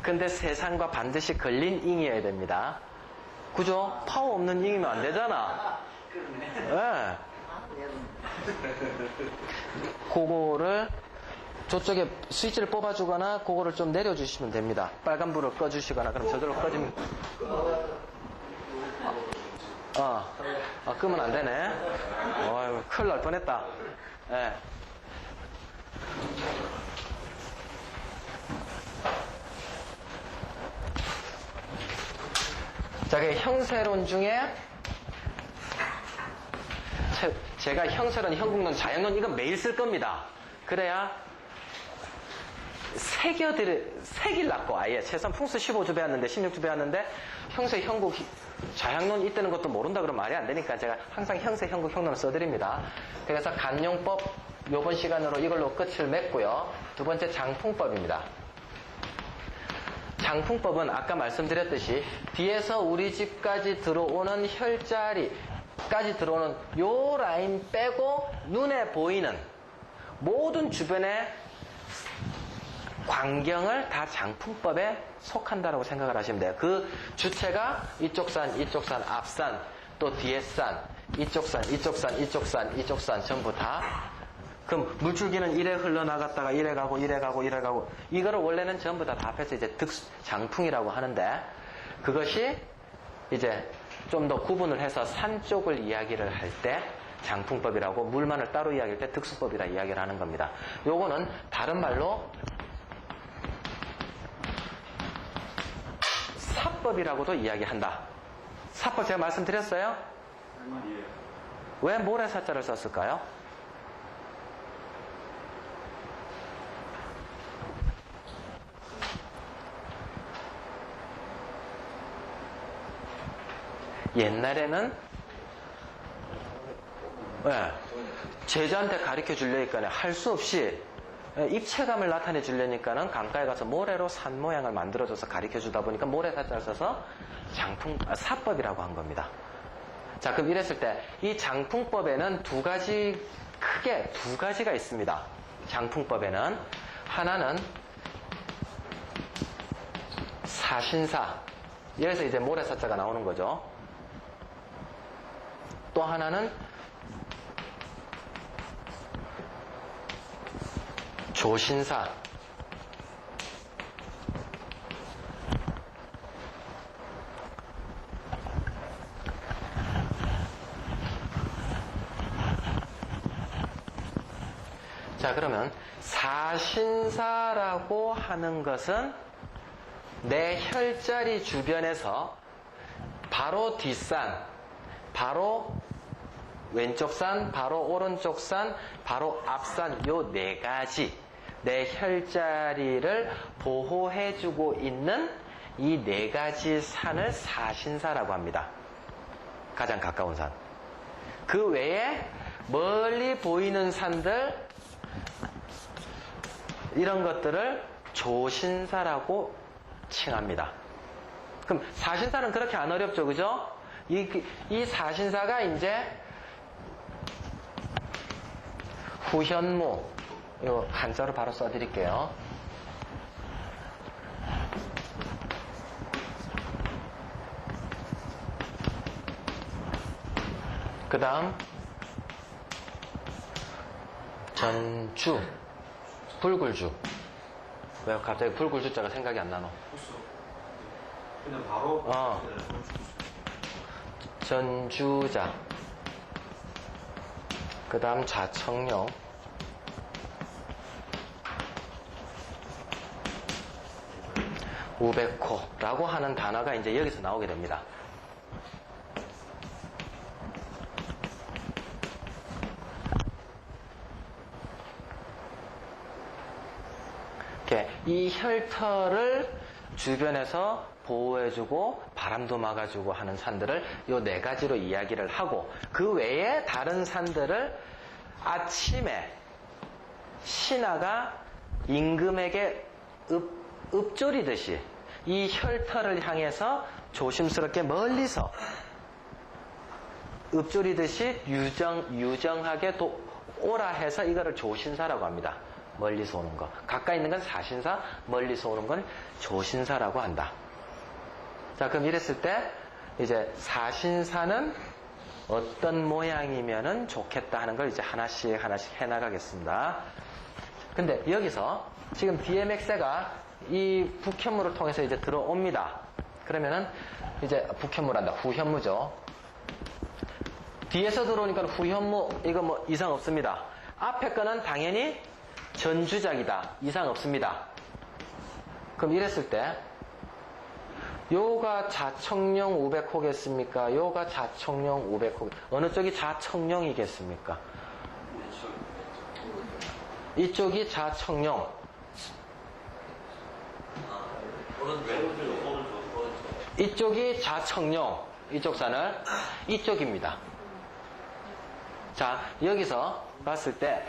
근데 세상과 반드시 걸린 잉이어야 됩니다. 그죠? 파워 없는 잉이면 안 되잖아. 예. 그거를 저쪽에 스위치를 뽑아주거나 그거를 좀 내려주시면 됩니다. 빨간 불을 꺼주시거나 그럼 저절로 꺼지면 끄면 안 되네. 어휴, 큰일 날 뻔했다. 예. 자, 그 형세론 중에 제가 형세론, 형국론, 자연론 이건 매일 쓸 겁니다. 그래야 새길라고 아예 최소한 풍수 15주 배웠는데 16주 배웠는데 형세, 형국, 자양론 이때는 것도 모른다 그러면 말이 안 되니까 제가 항상 형세, 형국, 형론을 써드립니다. 그래서 간용법 요번 시간으로 이걸로 끝을 맺고요. 두 번째 장풍법입니다. 장풍법은 아까 말씀드렸듯이 뒤에서 우리 집까지 들어오는 혈자리까지 들어오는 요 라인 빼고 눈에 보이는 모든 주변의 광경을 다 장풍법에 속한다라고 생각을 하시면 돼요. 그 주체가 이쪽 산, 이쪽 산, 앞산, 또 뒤에 산, 이쪽 산, 이쪽 산, 이쪽 산, 이쪽 산 전부 다. 그럼 물줄기는 이래 흘러나갔다가 이래 가고 이래 가고 이래 가고 이거를 원래는 전부 다 합해서 이제 장풍이라고 하는데 그것이 이제 좀 더 구분을 해서 산 쪽을 이야기를 할 때 장풍법이라고 물만을 따로 이야기할 때 득수법이라 이야기를 하는 겁니다. 요거는 다른 말로 사법이라고도 이야기한다. 사법 제가 말씀드렸어요? 왜 모래사자를 썼을까요? 옛날에는 제자한테 가르쳐 주려니까 할 수 없이 입체감을 나타내 주려니까는 강가에 가서 모래로 산 모양을 만들어줘서 가르쳐 주다 보니까 모래사자를 써서 사법이라고 한 겁니다. 자, 그럼 이랬을 때 이 장풍법에는 크게 두 가지가 있습니다. 장풍법에는 하나는 사신사, 여기서 이제 모래사자가 나오는 거죠. 또 하나는 조신사. 자, 그러면 사신사라고 하는 것은 내 혈자리 주변에서 바로 뒷산, 바로 왼쪽 산, 바로 오른쪽 산, 바로 앞산 요 네 가지 내 혈자리를 보호해주고 있는 이 네 가지 산을 사신사라고 합니다. 가장 가까운 산. 그 외에 멀리 보이는 산들 이런 것들을 조신사라고 칭합니다. 그럼 사신사는 그렇게 안 어렵죠, 그죠? 이 사신사가 이제 후현무, 이거 한자로 바로 써드릴게요. 그 다음 전주, 불굴주. 왜 갑자기 불굴주자가 생각이 안 나노? 그냥 바로 전주자. 그 다음 자청룡. 우백호라고 하는 단어가 이제 여기서 나오게 됩니다. 이렇게 이 혈터를 주변에서 보호해주고 바람도 막아주고 하는 산들을 요 네 가지로 이야기를 하고 그 외에 다른 산들을 아침에 신하가 임금에게 읊조리듯이 이 혈터를 향해서 조심스럽게 멀리서 읊조리듯이 유정하게 오라 해서 이거를 조신사라고 합니다. 멀리서 오는 거. 가까이 있는 건 사신사, 멀리서 오는 건 조신사라고 한다. 자, 그럼 이랬을 때 이제 사신사는 어떤 모양이면은 좋겠다 하는 걸 이제 하나씩 해나가겠습니다. 근데 여기서 지금 DMX가 이 북현무를 통해서 이제 들어옵니다. 그러면은 이제 북현무란다. 후현무죠. 뒤에서 들어오니까 후현무 이거 뭐 이상 없습니다. 앞에 거는 당연히 전주작이다. 이상 없습니다. 그럼 이랬을 때 요가 자청령 500호겠습니까? 요가 자청령 500호. 어느 쪽이 자청령이겠습니까? 이쪽이 자청령. 이쪽이 자청령. 이쪽 산을. 이쪽입니다. 자, 여기서 봤을 때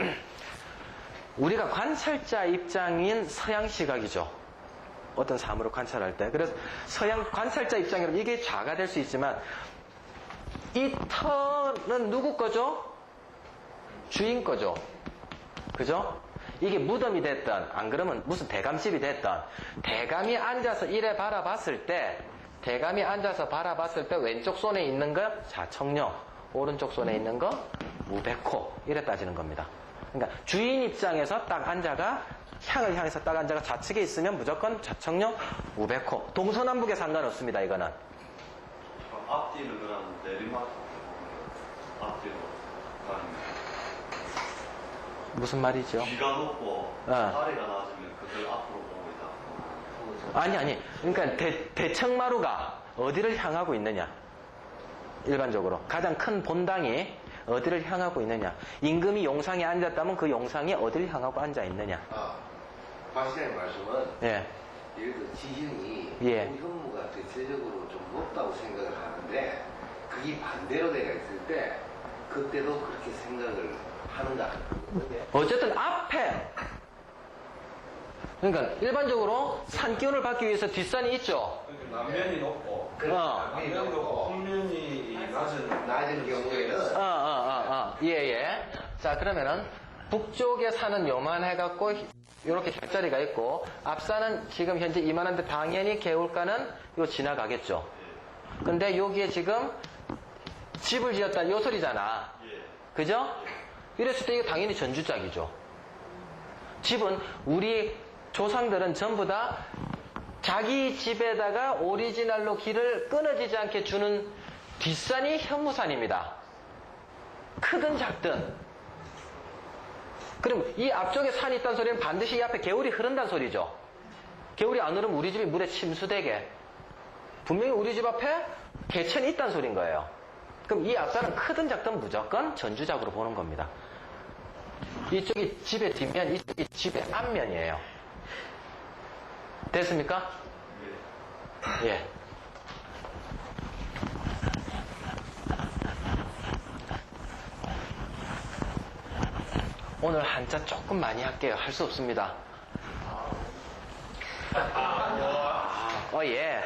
우리가 관찰자 입장인 서양 시각이죠. 어떤 사물을 관찰할 때. 그래서 서양 관찰자 입장으로 이게 좌가 될 수 있지만 이 터는 누구 거죠? 주인 거죠. 그죠? 이게 무덤이 됐던 안 그러면 무슨 대감집이 됐던 대감이 앉아서 이래 바라봤을 때 왼쪽 손에 있는 거 자청령, 오른쪽 손에 있는 거 무백호 이래 따지는 겁니다. 그러니까 주인 입장에서 딱 앉아가 향을 향해서 딱 앉아가 좌측에 있으면 무조건 자청령 우백호. 동서남북에 상관없습니다. 이거는. 앞뒤는 그냥 내리막 앞뒤로 가는 무슨 말이죠? 귀가 높고 다리가 낮으면 그들 앞으로 보고 있다. 아니. 그러니까 대청마루가 어디를 향하고 있느냐? 일반적으로 가장 큰 본당이 어디를 향하고 있느냐? 임금이 용상에 앉았다면 그 용상이 어디를 향하고 앉아 있느냐? 박시장의 말씀은 예. 예를 들어 지형이 예. 현무가 대체적으로 좀 높다고 생각을 하는데 그게 반대로 되어 있을 때 그때도 그렇게 생각을 하는가? 어쨌든 앞에 그러니까 일반적으로 산 기운을 받기 위해서 뒷산이 있죠. 그러니까 남면이 높고 남면이 남면이 높고 높고 홍면이 낮은 경우에는 예. 자, 그러면은 북쪽에 사는 요만해갖고 이렇게 혈자리가 있고 앞산은 지금 현재 이만한데 당연히 개울가는 요 지나가겠죠. 근데 여기에 지금 집을 지었다 요 소리잖아. 그죠? 이랬을 때 이거 당연히 전주작이죠. 집은 우리 조상들은 전부 다 자기 집에다가 오리지널로 길을 끊어지지 않게 주는 뒷산이 현무산입니다. 크든 작든. 그럼 이 앞쪽에 산이 있다는 소리는 반드시 이 앞에 개울이 흐른다는 소리죠. 개울이 안 흐르면 우리 집이 물에 침수되게. 분명히 우리 집 앞에 개천이 있다는 소린 거예요. 그럼 이 앞산은 크든 작든 무조건 전주작으로 보는 겁니다. 이쪽이 집의 뒷면, 이쪽이 집의 앞면이에요. 됐습니까? 예. 오늘 한자 조금 많이 할게요. 할 수 없습니다. 예.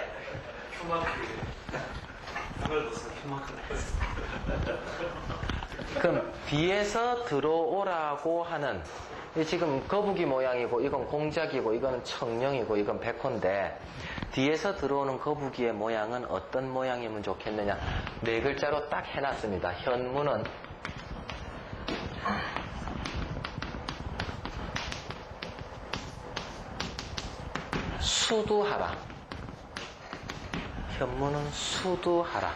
그럼 뒤에서 들어오라고 하는 지금 거북이 모양이고 이건 공작이고 이거는 청령이고 이건 백호인데 뒤에서 들어오는 거북이의 모양은 어떤 모양이면 좋겠느냐? 네 글자로 딱 해놨습니다. 현무는 수두하라. 현무는 수두하라.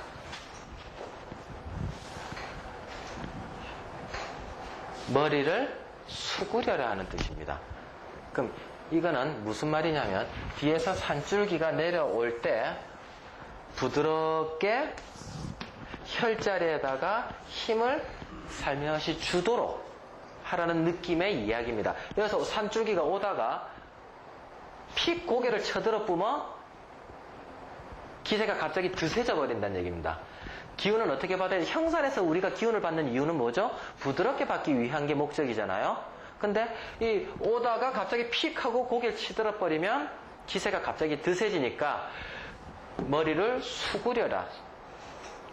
머리를 수구려라 하는 뜻입니다. 그럼 이거는 무슨 말이냐면 뒤에서 산줄기가 내려올 때 부드럽게 혈자리에다가 힘을 살며시 주도록 하라는 느낌의 이야기입니다. 그래서 산줄기가 오다가 픽 고개를 쳐들어 뿜어 기세가 갑자기 드세져 버린다는 얘기입니다. 기운은 어떻게 받아야 돼? 형산에서 우리가 기운을 받는 이유는 뭐죠? 부드럽게 받기 위한 게 목적이잖아요. 근데 이 오다가 갑자기 픽 하고 고개를 치들어 버리면 기세가 갑자기 드세지니까 머리를 수구려라.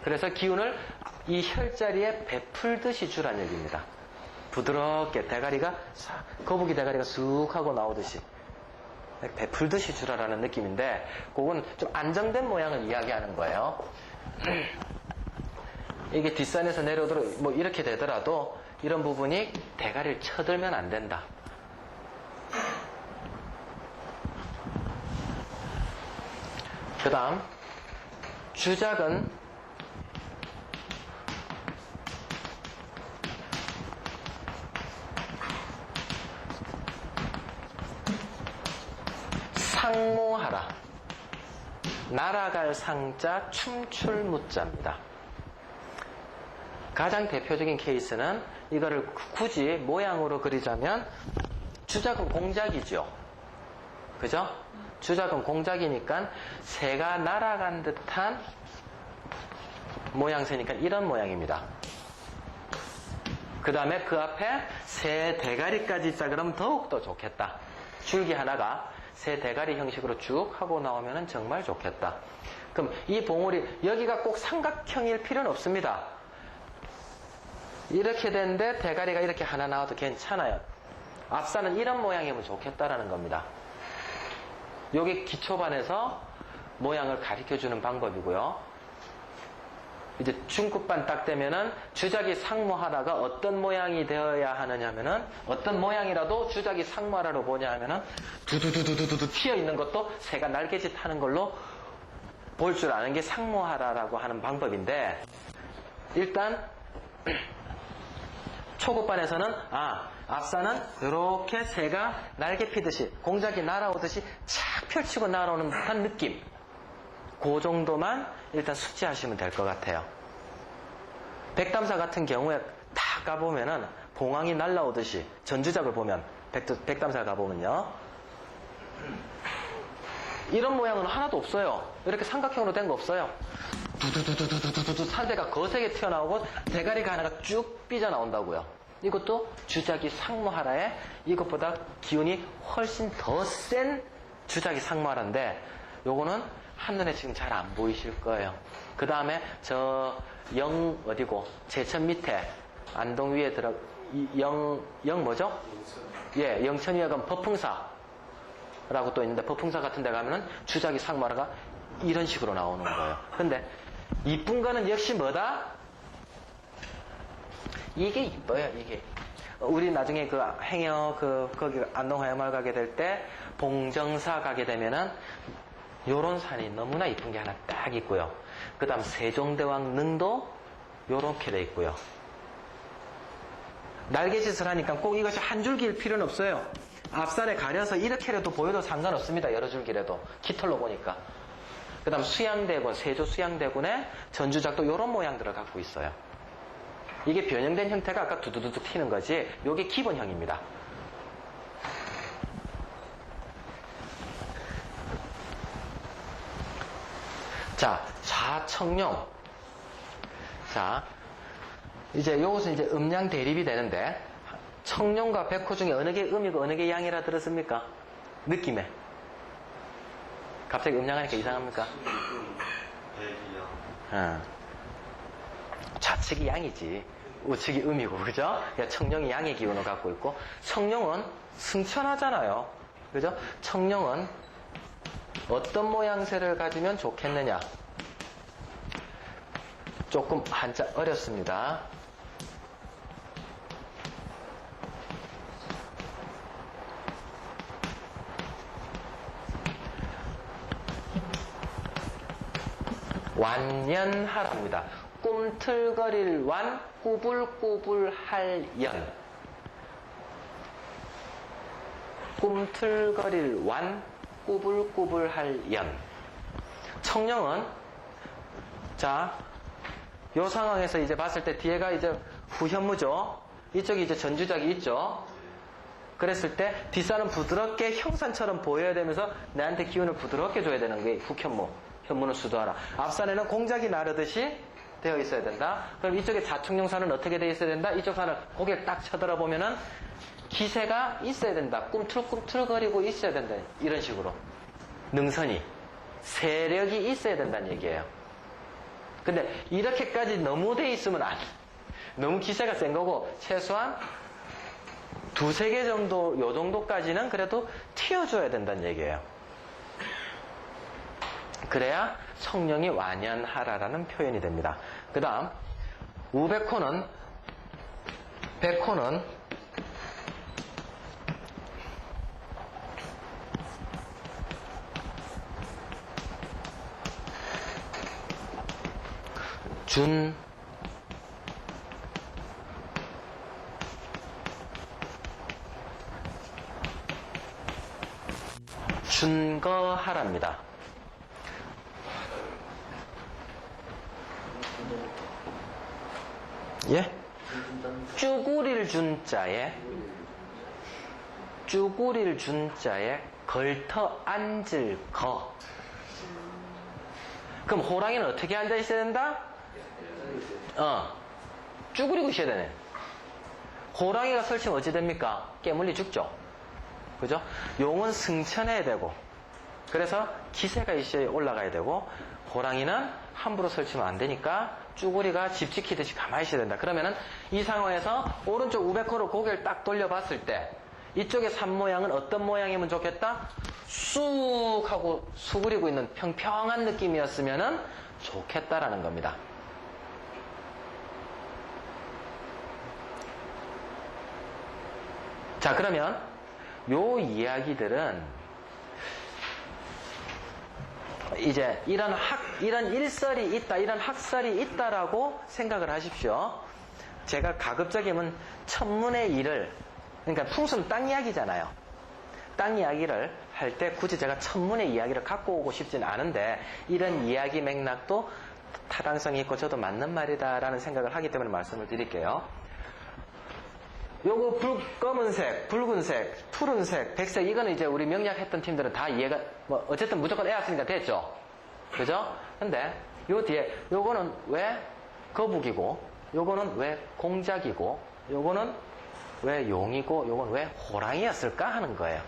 그래서 기운을 이 혈자리에 베풀듯이 주란 얘기입니다. 부드럽게 대가리가 거북이 대가리가 쑥 하고 나오듯이 베풀듯이 줄어라는 느낌인데 그건 좀 안정된 모양을 이야기하는 거예요. 이게 뒷산에서 내려오도록 뭐 이렇게 되더라도 이런 부분이 대가리를 쳐들면 안 된다. 그 다음 주작은 상모하라. 날아갈 상자 춤출 무자입니다. 가장 대표적인 케이스는 이거를 굳이 모양으로 그리자면 주작은 공작이죠. 그죠? 주작은 공작이니까 새가 날아간 듯한 모양새니까 이런 모양입니다. 그 다음에 그 앞에 새 대가리까지 있다 그러면 더욱더 좋겠다. 줄기 하나가 새 대가리 형식으로 쭉 하고 나오면 정말 좋겠다. 그럼 이 봉우리 여기가 꼭 삼각형일 필요는 없습니다. 이렇게 되는데 대가리가 이렇게 하나 나와도 괜찮아요. 앞산은 이런 모양이면 좋겠다라는 겁니다. 요게 기초반에서 모양을 가르쳐주는 방법이고요. 이제 중급반 딱 되면은 주작이 상모하다가 어떤 모양이 되어야 하느냐면은 어떤 모양이라도 주작이 상모하라로 뭐냐 하면은 두두두두두두 튀어 있는 것도 새가 날개짓 하는 걸로 볼 줄 아는 게 상모하라라고 하는 방법인데 일단 초급반에서는 앞산은 이렇게 새가 날개 피듯이 공작이 날아오듯이 착 펼치고 날아오는 듯한 느낌 그 정도만 일단 숙지하시면 될 것 같아요. 백담사 같은 경우에 다 가보면은 봉황이 날아오듯이 전주작을 보면 백담사 가보면요 이런 모양은 하나도 없어요. 이렇게 삼각형으로 된 거 없어요. 두두두두두두두 산대가 거세게 튀어나오고 대가리가 하나가 쭉 삐져나온다고요. 이것도 주작이 상모하라에 이것보다 기운이 훨씬 더 센 주작이 상모하라인데 요거는 한눈에 지금 잘 안 보이실 거예요. 그 다음에 어디고 제천 밑에 안동 위에 뭐죠? 예, 영천위에 가면 법풍사라고 또 있는데 법풍사 같은 데 가면은 주작이 상모하라가 이런 식으로 나오는 거예요. 근데 이쁜 거는 역시 뭐다? 이게 이뻐요, 이게. 우리 나중에 그 행여 거기 안동 화양마을 가게 될 때 봉정사 가게 되면은 요런 산이 너무나 이쁜 게 하나 딱 있고요. 그 다음 세종대왕 능도 요렇게 돼 있고요. 날개짓을 하니까 꼭 이것이 한 줄기일 필요는 없어요. 앞산에 가려서 이렇게라도 보여도 상관없습니다. 여러 줄기라도. 깃털로 보니까. 그 다음 수양대군, 세조 수양대군의 전주작도 요런 모양들을 갖고 있어요. 이게 변형된 형태가 아까 두두두둑 튀는 거지 요게 기본형입니다. 자, 좌청룡. 자, 이제 요것은 이제 음양 대립이 되는데 청룡과 백호 중에 어느 게 음이고 어느 게 양이라 들었습니까? 느낌에. 갑자기 음양하니까 이상합니까? 좌측이 양이지 우측이 음이고 그죠? 그러니까 청룡이 양의 기운을 갖고 있고 청룡은 승천하잖아요. 그죠? 청룡은 어떤 모양새를 가지면 좋겠느냐? 조금 한자 어렵습니다. 완연하랍니다. 꿈틀거릴 완, 꾸불꾸불할 연. 꿈틀거릴 완, 꾸불꾸불할 연. 청룡은 자, 요 상황에서 이제 봤을 때 뒤에가 이제 후현무죠. 이쪽이 이제 전주작이 있죠. 그랬을 때 뒷산은 부드럽게 형산처럼 보여야 되면서 내한테 기운을 부드럽게 줘야 되는 게 북현무. 현무는 수도하라. 앞산에는 공작이 나르듯이 되어 있어야 된다. 그럼 이쪽에 좌청룡산은 어떻게 되어 있어야 된다? 이쪽 산을 고개를 딱 쳐다보면은 기세가 있어야 된다. 꿈틀꿈틀거리고 있어야 된다. 이런 식으로. 능선이. 세력이 있어야 된다는 얘기예요. 근데 이렇게까지 너무 돼 있으면 너무 기세가 센 거고 최소한 두세 개 정도, 요 정도까지는 그래도 튀어줘야 된다는 얘기예요. 그래야 성령이 완연하라라는 표현이 됩니다. 그 다음, 우베코는, 베코는 준거하랍니다. 예? 쭈구릴 준자에 걸터 앉을 거. 그럼 호랑이는 어떻게 앉아 있어야 된다? 쭈그리고 있어야 되네. 호랑이가 설치면 어찌 됩니까? 깨물리 죽죠. 그죠? 용은 승천해야 되고, 그래서 기세가 있어야 올라가야 되고, 호랑이는 함부로 설치면 안 되니까 쭈구리가 집 지키듯이 가만히 있어야 된다. 그러면은 이 상황에서 오른쪽 우베코로 고개를 딱 돌려봤을 때 이쪽의 산 모양은 어떤 모양이면 좋겠다? 쑥 하고 수그리고 있는 평평한 느낌이었으면은 좋겠다라는 겁니다. 자, 그러면 요 이야기들은 이제 이런 일설이 있다, 이런 학설이 있다라고 생각을 하십시오. 제가 가급적이면 천문의 일을, 그러니까 풍수는 땅 이야기잖아요. 땅 이야기를 할 때 굳이 제가 천문의 이야기를 갖고 오고 싶진 않은데, 이런 이야기 맥락도 타당성이 있고 저도 맞는 말이다라는 생각을 하기 때문에 말씀을 드릴게요. 요거 검은색, 붉은색, 푸른색, 백색, 이거는 이제 우리 명략했던 팀들은 다 이해가, 뭐 어쨌든 무조건 애왔으니까 됐죠. 그죠? 근데 요 뒤에 요거는 왜 거북이고, 요거는 왜 공작이고, 요거는 왜 용이고, 요건 왜 호랑이였을까 하는 거예요.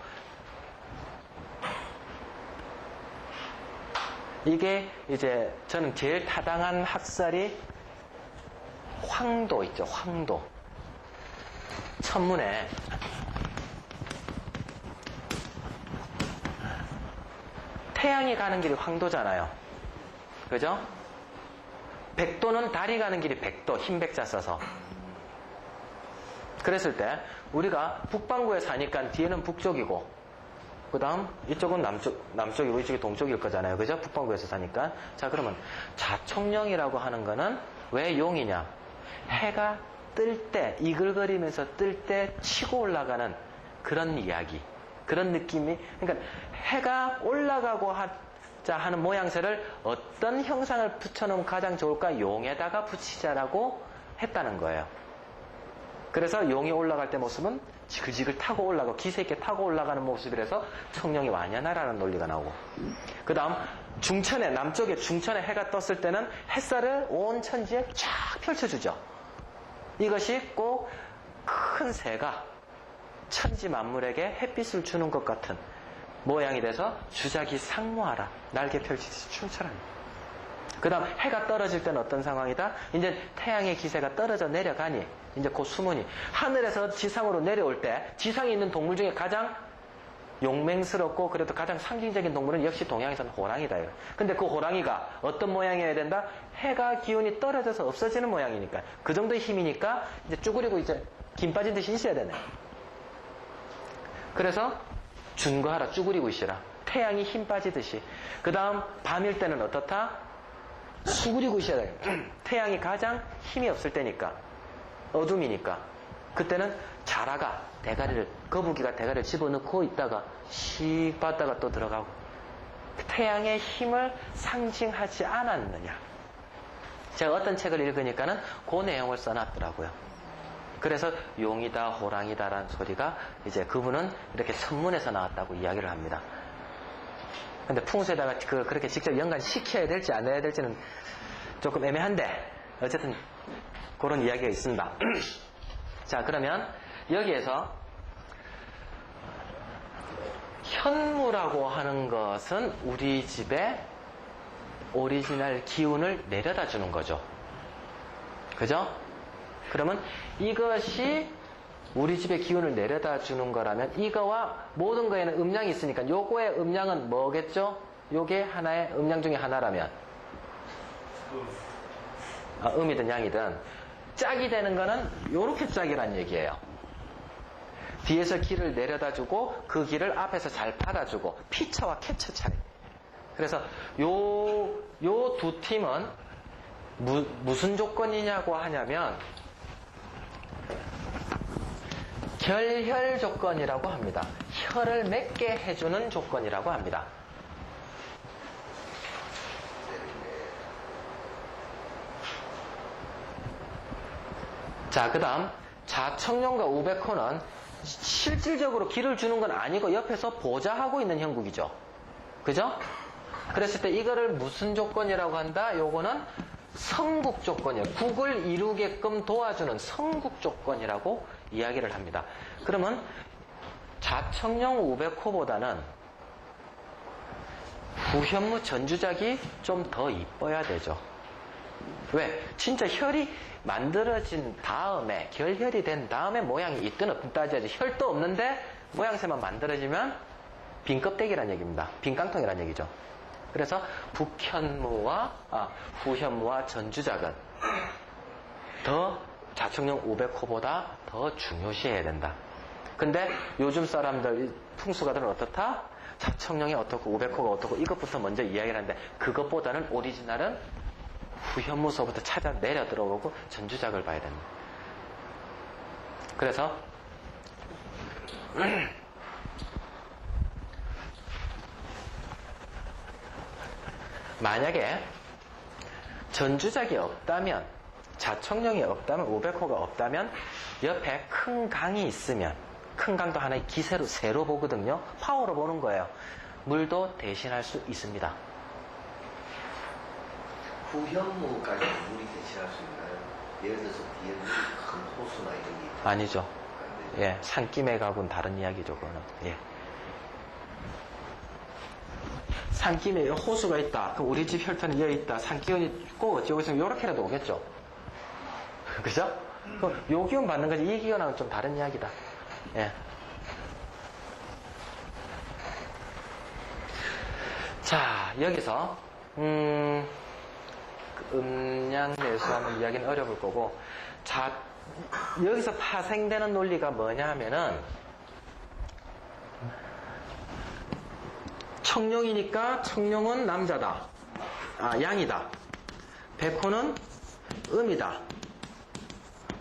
이게 이제 저는 제일 타당한 학설이 황도 있죠. 황도. 천문에 태양이 가는 길이 황도잖아요. 그죠? 백도는 달이 가는 길이 백도, 흰 백자 써서. 그랬을 때 우리가 북반구에 사니까 뒤에는 북쪽이고, 그 다음 이쪽은 남쪽이고 이쪽이 동쪽일 거잖아요. 그죠? 북반구에서 사니까. 자, 그러면 자총령이라고 하는 거는 왜 용이냐? 해가 뜰 때, 이글거리면서 뜰 때 치고 올라가는 그런 이야기, 그런 느낌이, 그러니까 해가 올라가고 하자 하는 모양새를 어떤 형상을 붙여놓으면 가장 좋을까? 용에다가 붙이자라고 했다는 거예요. 그래서 용이 올라갈 때 모습은 지글지글 타고 올라가고 기세 있게 타고 올라가는 모습이라서 청령이 완연하라는 논리가 나오고, 그 다음 중천에, 남쪽에 중천에 해가 떴을 때는 햇살을 온 천지에 쫙 펼쳐주죠. 이것이 꼭 큰 새가 천지 만물에게 햇빛을 주는 것 같은 모양이 돼서 주작이 상무하라, 날개 펼치듯이 춤추라는. 그 다음 해가 떨어질 때는 어떤 상황이다? 이제 태양의 기세가 떨어져 내려가니 이제 곧 수문이 하늘에서 지상으로 내려올 때 지상에 있는 동물 중에 가장 용맹스럽고 그래도 가장 상징적인 동물은 역시 동양에서는 호랑이다. 근데 그 호랑이가 어떤 모양이어야 된다? 해가 기운이 떨어져서 없어지는 모양이니까, 그 정도의 힘이니까 이제 쭈그리고 이제 김 빠진 듯이 있어야 되네. 그래서 준거하라, 쭈그리고 있으라. 태양이 힘 빠지듯이. 그 다음 밤일 때는 어떻다? 수그리고 있어야 돼. 태양이 가장 힘이 없을 때니까, 어둠이니까. 그때는 자라가 대가리를, 거북이가 대가리를 집어넣고 있다가 씩 봤다가 또 들어가고, 태양의 힘을 상징하지 않았느냐. 제가 어떤 책을 읽으니까는 그 내용을 써놨더라고요. 그래서 용이다, 호랑이다라는 소리가 이제 그분은 이렇게 천문에서 나왔다고 이야기를 합니다. 근데 풍수에다가 그렇게 직접 연관시켜야 될지 안 해야 될지는 조금 애매한데, 어쨌든 그런 이야기가 있습니다. 자, 그러면 여기에서 현무라고 하는 것은 우리 집에 오리지널 기운을 내려다 주는 거죠. 그죠? 그러면 이것이 우리 집에 기운을 내려다 주는 거라면 이거와 모든 거에는 음량이 있으니까 요거의 음량은 뭐겠죠? 요게 하나의 음량 중에 하나라면 음이든 양이든 짝이 되는 거는 요렇게 짝이란 얘기예요. 뒤에서 기를 내려다 주고 그 기를 앞에서 잘 받아주고 피처와 캡처 차이. 그래서 요 두 팀은 무슨 조건이냐고 하냐면 결혈 조건이라고 합니다. 혈을 맺게 해주는 조건이라고 합니다. 자, 그 다음 자청룡과 우백호는 실질적으로 기를 주는 건 아니고 옆에서 보좌하고 있는 형국이죠. 그죠? 그랬을 때 이거를 무슨 조건이라고 한다? 요거는 성국 조건이에요. 국을 이루게끔 도와주는 성국 조건이라고 이야기를 합니다. 그러면 자청룡 우백호보다는 후현무 전주작이 좀 더 이뻐야 되죠. 왜? 진짜 혈이 만들어진 다음에, 결혈이 된 다음에 모양이 있든 없든 따져야지. 혈도 없는데 모양새만 만들어지면 빈 껍데기란 얘기입니다. 빈 깡통이란 얘기죠. 그래서 후현무와 전주작은 더 자청룡 우백호보다 더 중요시해야 된다. 근데 요즘 사람들, 풍수가들은 어떻다? 자청룡이 어떻고 우백호가 어떻고 이것부터 먼저 이야기를 하는데 그것보다는 오리지널은 후현무서부터 찾아 내려 들어오고 전주작을 봐야 됩니다. 그래서 만약에 전주작이 없다면, 자청룡이 없다면, 우백호가 없다면 옆에 큰 강이 있으면, 큰 강도 하나의 기세로 세로 보거든요. 파워로 보는 거예요. 물도 대신할 수 있습니다. 후현무까지 물이 대신할 수 있나요? 예를 들어서 뒤에 큰 호수나 이런 게 아니죠. 예, 산기맥하고는 다른 이야기죠, 그거는. 예. 산기맥에 호수가 있다. 그럼 우리 집 혈터는 여기 있다. 산기운이 꼭 어찌고 있으면 요렇게라도 오겠죠. 그죠? 그럼 요 기운 받는 거지 이 기운하고는 좀 다른 이야기다. 예. 자, 여기서 음양매수하는 이야기는 어려울 거고, 자, 여기서 파생되는 논리가 뭐냐 하면은, 청룡이니까 청룡은 남자다. 양이다. 백호는 음이다.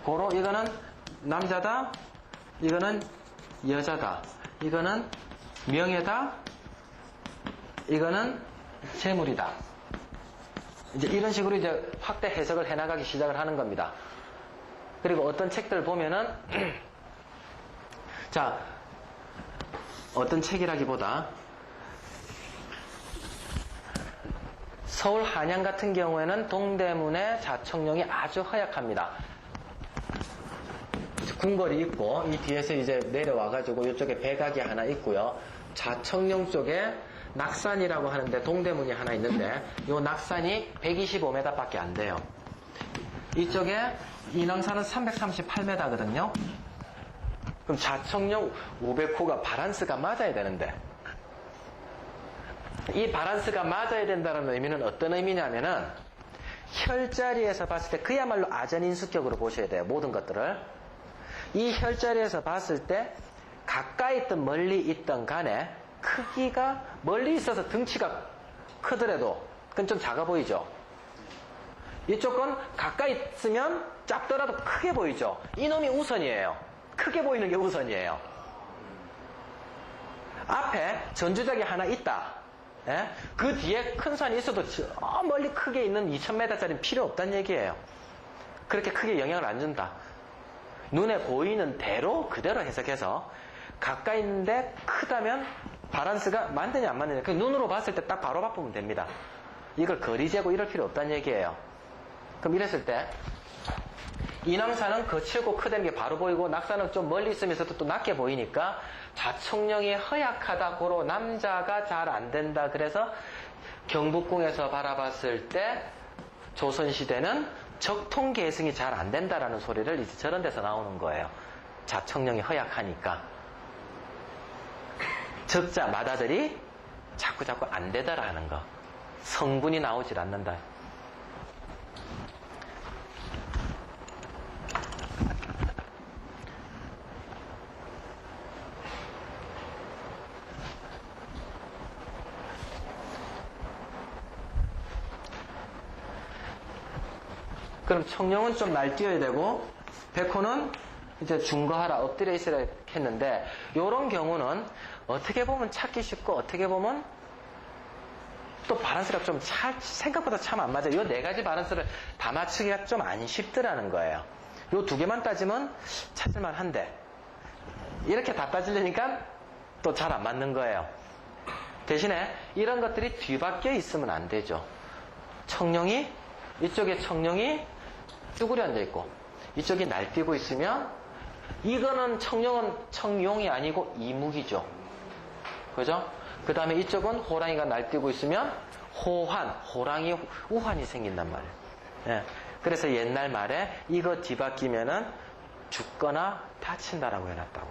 고로 이거는 남자다. 이거는 여자다. 이거는 명예다. 이거는 재물이다. 이제 이런 식으로 이제 확대 해석을 해나가기 시작을 하는 겁니다. 그리고 어떤 책들 보면은 자, 어떤 책이라기보다 서울 한양 같은 경우에는 동대문의 자청룡이 아주 허약합니다. 궁궐이 있고 이 뒤에서 이제 내려와가지고 이쪽에 백악이 하나 있고요. 자청룡 쪽에 낙산이라고 하는데 동대문이 하나 있는데 이 낙산이 125m 밖에 안 돼요. 이쪽에 인왕산은 338m거든요. 그럼 자청룡 500호가 바란스가 맞아야 되는데 이 바란스가 맞아야 된다는 의미는 어떤 의미냐면은 혈자리에서 봤을 때 그야말로 아전인수격으로 보셔야 돼요. 모든 것들을. 이 혈자리에서 봤을 때 가까이 있든 멀리 있든 간에 크기가 멀리 있어서 등치가 크더라도 그건 좀 작아 보이죠. 이쪽은 가까이 있으면 작더라도 크게 보이죠. 이놈이 우선이에요. 크게 보이는 게 우선이에요. 앞에 전주작이 하나 있다. 예? 그 뒤에 큰 산이 있어도 멀리 크게 있는 2000m짜리는 필요 없다는 얘기예요. 그렇게 크게 영향을 안 준다. 눈에 보이는 대로 그대로 해석해서 가까이 있는데 크다면 바란스가 맞느냐 안 맞느냐 눈으로 봤을 때 딱 바로 바꾸면 됩니다. 이걸 거리 재고 이럴 필요 없다는 얘기예요. 그럼 이랬을 때 인왕산은 거칠고 크다는 게 바로 보이고 낙산은 좀 멀리 있으면서도 또 낮게 보이니까 자청룡이 허약하다. 고로 남자가 잘 안 된다. 그래서 경복궁에서 바라봤을 때 조선시대는 적통계승이 잘 안 된다라는 소리를 이제 저런 데서 나오는 거예요. 자청령이 허약하니까 적자 마다들이 자꾸 안 되더라 하는 거. 성분이 나오질 않는다. 그럼 청룡은 좀 날뛰어야 되고 백호는 이제 중거하라 엎드려 있어야 했는데 이런 경우는 어떻게 보면 찾기 쉽고 어떻게 보면 또 바란스가 좀 생각보다 참 안 맞아요. 이 네 가지 바란스를 다 맞추기가 좀 안 쉽더라는 거예요. 이 두 개만 따지면 찾을만 한데 이렇게 다 따지려니까 또 잘 안 맞는 거예요. 대신에 이런 것들이 뒤바뀌어 있으면 안 되죠. 청룡이 이쪽에 청룡이 쭈그려 앉아 있고 이쪽이 날뛰고 있으면 이거는 청룡은 청용이 아니고 이묵이죠. 그죠? 그 다음에 이쪽은 호랑이가 날뛰고 있으면 호환, 호랑이 우환이 생긴단 말이에요. 예. 그래서 옛날 말에 이거 뒤바뀌면은 죽거나 다친다라고 해놨다고.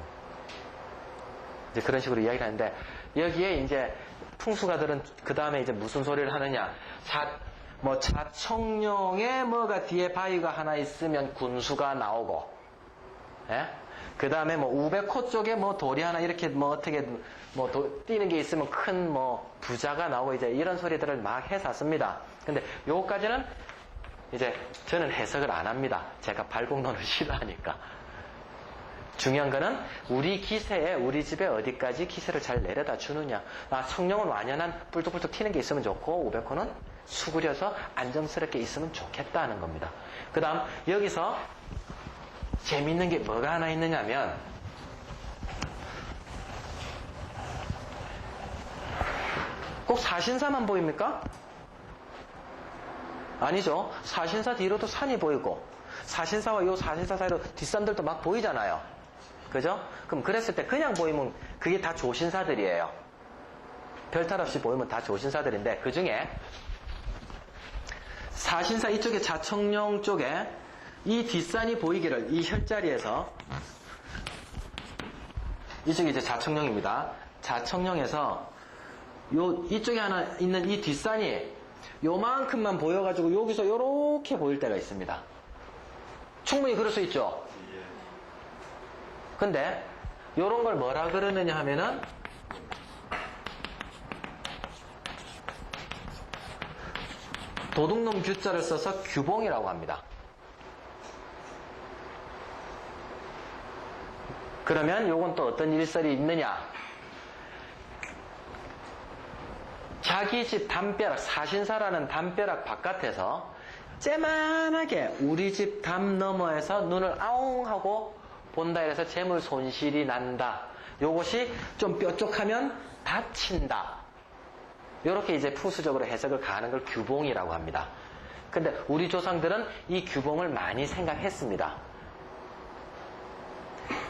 이제 그런 식으로 이야기를 하는데 여기에 이제 풍수가들은 그 다음에 이제 무슨 소리를 하느냐. 자청룡에 뭐가 뒤에 바위가 하나 있으면 군수가 나오고, 예? 그 다음에 우백호 쪽에 돌이 하나 이렇게 어떻게 뛰는 게 있으면 큰 부자가 나오고 이제 이런 소리들을 막 해놨습니다. 근데 요거까지는 이제 저는 해석을 안 합니다. 제가 발곡론을 싫어하니까. 중요한 거는 우리 기세에 우리 집에 어디까지 기세를 잘 내려다 주느냐. 청룡은 완연한 뿔뚝뿔뚝 튀는 게 있으면 좋고 우백호는 수그려서 안정스럽게 있으면 좋겠다는 겁니다. 그 다음 여기서 재밌는 게 뭐가 하나 있느냐면 꼭 사신사만 보입니까? 아니죠. 사신사 뒤로도 산이 보이고 사신사와 요 사신사 사이로 뒷산들도 막 보이잖아요. 그죠? 그럼 그랬을 때 그냥 보이면 그게 다 조신사들이에요. 별탈 없이 보이면 다 조신사들인데 그 중에 사신사 이쪽에 자청룡 쪽에 이 뒷산이 보이기를 이 혈자리에서 이쪽이 이제 자청룡입니다. 자청룡에서 이쪽에 하나 있는 이 뒷산이 요만큼만 보여가지고 여기서 요렇게 보일 때가 있습니다. 충분히 그럴 수 있죠. 근데 요런 걸 뭐라 그러느냐 하면은 도둑놈 규자를 써서 규봉이라고 합니다. 그러면 요건 또 어떤 일설이 있느냐? 자기 집 담벼락, 사신사라는 담벼락 바깥에서 째만하게 우리 집 담 너머에서 눈을 아웅 하고 본다 이래서 재물 손실이 난다. 요것이 좀 뾰족하면 다친다. 요렇게 이제 푸수적으로 해석을 가하는 걸 규봉이라고 합니다. 근데 우리 조상들은 이 규봉을 많이 생각했습니다.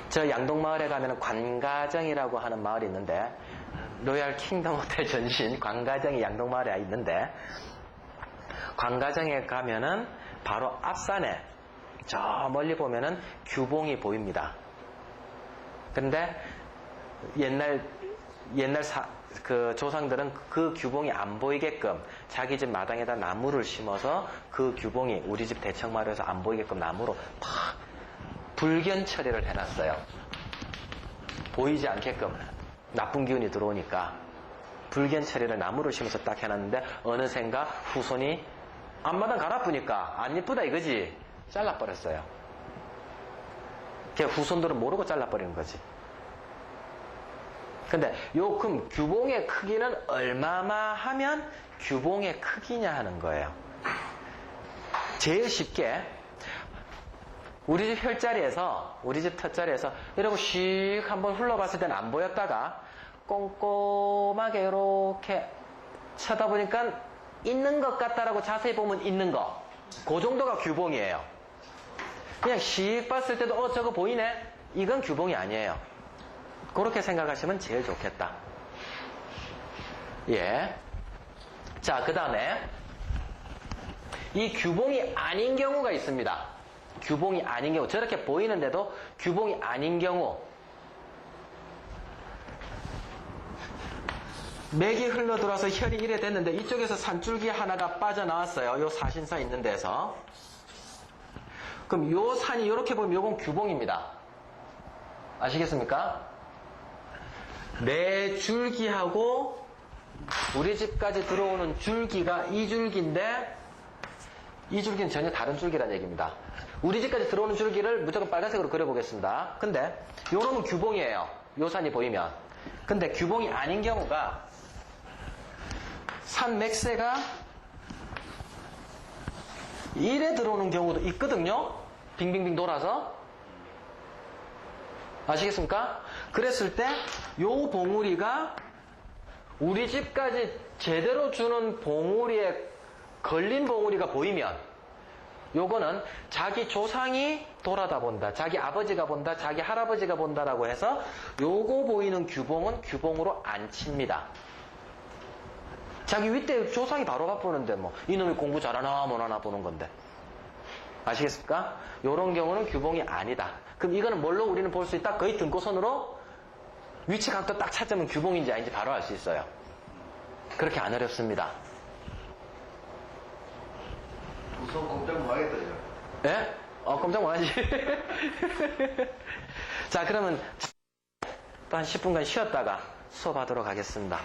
저 양동마을에 가면 관가정이라고 하는 마을이 있는데 로얄 킹덤 호텔 전신 관가정이 양동마을에 있는데 관가정에 가면은 바로 앞산에 저 멀리 보면은 규봉이 보입니다. 근데 옛날 그 조상들은 그 규봉이 안 보이게끔 자기 집 마당에다 나무를 심어서 그 규봉이 우리 집 대청마루에서 안 보이게끔 나무로 팍 불견 처리를 해놨어요. 보이지 않게끔 나쁜 기운이 들어오니까 불견 처리를 나무를 심어서 딱 해놨는데 어느샌가 후손이 앞마당 갈아프니까 안 이쁘다 이거지 잘라버렸어요. 후손들은 모르고 잘라버리는 거지. 근데 요금 규봉의 크기는 얼마나 하면 규봉의 크기냐 하는 거예요. 제일 쉽게 우리 집 혈자리에서 우리 집 터자리에서 이러고 씩 한번 흘러봤을 때는 안 보였다가 꼼꼼하게 이렇게 쳐다보니까 있는 것 같다라고 자세히 보면 있는 거. 그 정도가 규봉이에요. 그냥 씩 봤을 때도 저거 보이네? 이건 규봉이 아니에요. 그렇게 생각하시면 제일 좋겠다. 예. 자, 그 다음에 이 규봉이 아닌 경우가 있습니다. 규봉이 아닌 경우, 저렇게 보이는데도 규봉이 아닌 경우, 맥이 흘러들어와서 혈이 이래 됐는데 이쪽에서 산줄기 하나가 빠져나왔어요. 요 사신사 있는 데서. 그럼 요 산이 이렇게 보면 요건 규봉입니다. 아시겠습니까? 내 줄기하고 우리 집까지 들어오는 줄기가 이 줄기인데 이 줄기는 전혀 다른 줄기라는 얘기입니다. 우리 집까지 들어오는 줄기를 무조건 빨간색으로 그려보겠습니다. 근데 요놈은 규봉이에요. 요 산이 보이면. 근데 규봉이 아닌 경우가 산 맥세가 이래 들어오는 경우도 있거든요. 빙빙빙 돌아서. 아시겠습니까? 그랬을 때 요 봉우리가 우리 집까지 제대로 주는 봉우리에 걸린 봉우리가 보이면 요거는 자기 조상이 돌아다 본다. 자기 아버지가 본다. 자기 할아버지가 본다라고 해서 요거 보이는 규봉은 규봉으로 안 칩니다. 자기 윗대 조상이 바로 바쁘는데 뭐 이놈이 공부 잘하나 못하나 보는 건데. 아시겠습니까? 요런 경우는 규봉이 아니다. 그럼 이거는 뭘로 우리는 볼 수 있다? 거의 등고선으로 위치 각도 딱 찾으면 규봉인지 아닌지 바로 알 수 있어요. 그렇게 안 어렵습니다. 우선 꼼짝 뭐 하겠다, 예? 깜짝 놀라지. 자, 그러면 또 한 10분간 쉬었다가 수업하도록 하겠습니다.